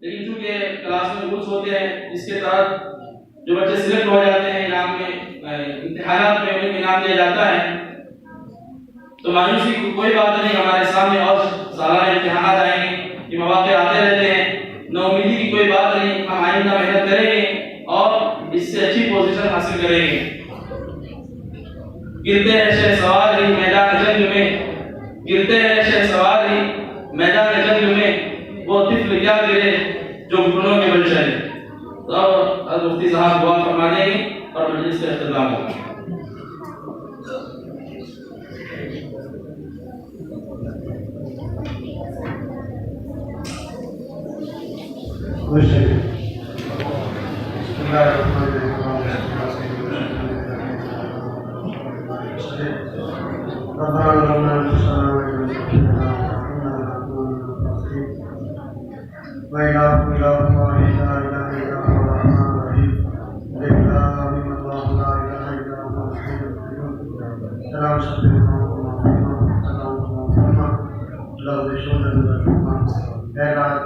لیکن چونکہ کلاس میں کورس ہوتے ہیں جس کے تحت جو بچے سلیکٹ ہو جاتے ہیں انعام میں امتحانات میں انہیں انعام دیا جاتا ہے، تو مایوسی کی کوئی بات نہیں، ہمارے سامنے اور سالانہ امتحانات آئیں گے، یہ مواقع آتے رہتے ہیں، نا امیدی کی کوئی بات نہیں، ہم آئندہ محنت کریں گے اور اس سے اچھی پوزیشن حاصل کریں گے۔ گرتے ہیں شہسوار ہی میدان جنگ میں، گرتے ہیں شہسوار ہی میدان جنگ میں، وہ طفل کیا گرے جو گھٹنوں کے بل چلے۔ تو اب مفتی صاحب دعا فرما دیں گے اور مجلس کا اختتام ہوگا۔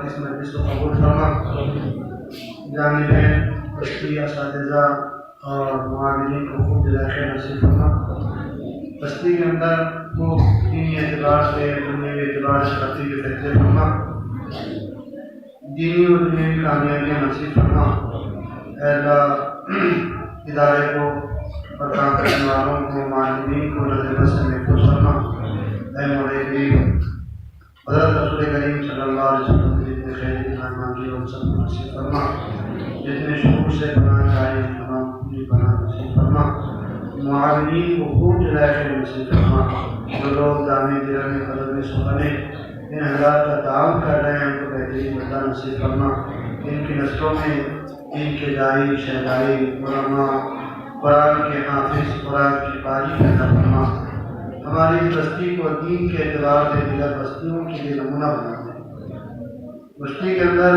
اس مجلس کو قبول فرما، جانبین بستی اساتذہ اور معاونین کو خوب جزائے خیر نصیب فرما۔ بستی کے اندر خوب دینی اعتبار سے دنیاوی اعتبار سے ترقی کے فیصلے فرما، دینی و دنیاوی کامیابیاں نصیب فرما۔ اے اللہ ادارے کو اور کام کرنے والوں کو معلمین کو نظر بد سے محفوظ فرما۔ اے مولا کریم حضرت رسول کریم صلی اللہ علیہ وسلم نے جتنے خیر مانگی اور سب کو نصیب فرما، جتنے شکر سے بنا چاہے تمام پوری بنا نصیب فرما۔ معاونین کو خوب جزائے خیر نصیب فرما۔ جو لوگ دانے دیرانے قدم سخنے ان حضرات کا تعاون کر رہے ہیں ان کو بہترین بدلہ نصیب فرما۔ ان کی نسلوں میں ان کے دائی شہدائی علماء قرآن کے حافظ قرآن کی قاری پیدا فرما۔ ہماری بستی کو دین کے اعتبار سے دیگر بستیوں کے لیے نمونہ بنا دیں۔ بستی کے اندر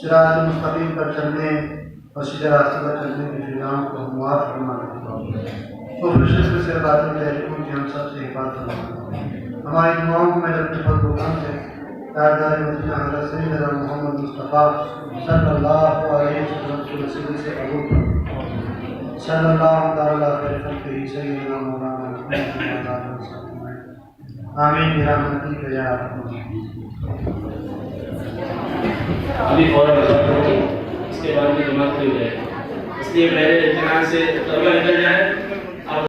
صراط مستقیم پر چلنے اور سیدھے راستے پر چلنے کے فضاؤں کو ہموار فرما دیں۔ تو شرک سے باطل تحریموں کی ہم سب سے حفاظت فرما۔ ہماری دعاؤں کو میں اپنے فضل و کرم سے تاجدار مدینہ حضرت سیدنا محمد مصطفیٰ صلی اللہ علیہ وسلم کے وسیلے سے قبول فرما۔ صلی اللہ تعالیٰ خیر خلقہ سیدنا مولانا محمد صلی اللہ علیہ وسلم۔ آمین برحمتک یا ارحم الراحمین۔ ابھی فوراً اس کے بعد میں جماعت ہو جائے، اس لیے پہلے اطمینان سے طلبہ نکل جائے۔